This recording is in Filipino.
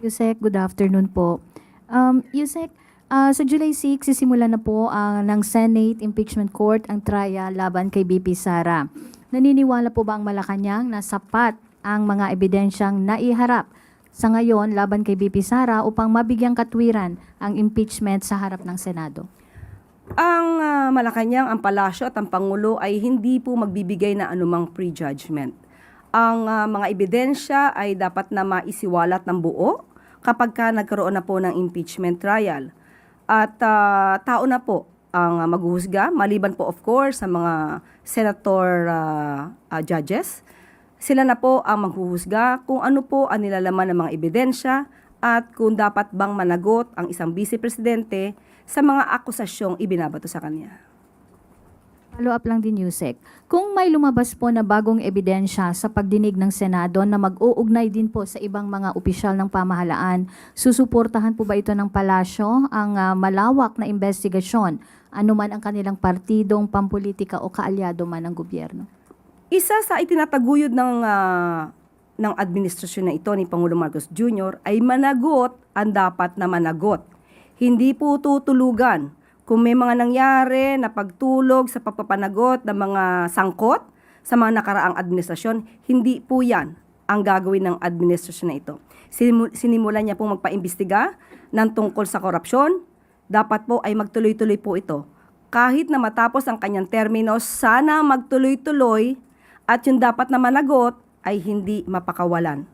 Yusek, good afternoon po. Yusek, sa July 6, sisimula na po ng Senate Impeachment Court ang trial laban kay BP Sara. Naniniwala po ba ang Malacanang na sapat ang mga ebidensyang naiharap sa ngayon laban kay BP Sara upang mabigyang katwiran ang impeachment sa harap ng Senado? Ang Malacanang, ang palasyo at ang Pangulo ay hindi po magbibigay na anumang prejudgment. Ang mga ebidensya ay dapat na maisiwalat ng buo kapag ka nagkaroon na po ng impeachment trial. At tao na po ang maghuhusga, maliban po of course sa mga senator judges. Sila na po ang maghuhusga kung ano po ang nilalaman ng mga ebidensya at kung dapat bang managot ang isang vice-presidente sa mga akusasyong ibinabato sa kanya. Follow up lang din, Yusek. Kung may lumabas po na bagong ebidensya sa pagdinig ng Senado na mag-uugnay din po sa ibang mga opisyal ng pamahalaan, susuportahan po ba ito ng palasyo ang malawak na investigasyon, anuman ang kanilang partidong, pampolitika o kaalyado man ng gobyerno? Isa sa itinataguyod ng administrasyon na ito ni Pangulo Marcos Jr. ay managot ang dapat na managot. Hindi po tutulugan kung may mga nangyari na pagtulog sa pagpapanagot ng mga sangkot sa mga nakaraang administrasyon, hindi po yan ang gagawin ng administrasyon na ito. Sinimulan niya pong magpaimbestiga ng tungkol sa korupsyon, dapat po ay magtuloy-tuloy po ito. Kahit na matapos ang kanyang termino, sana magtuloy-tuloy at yung dapat na managot ay hindi mapakawalan.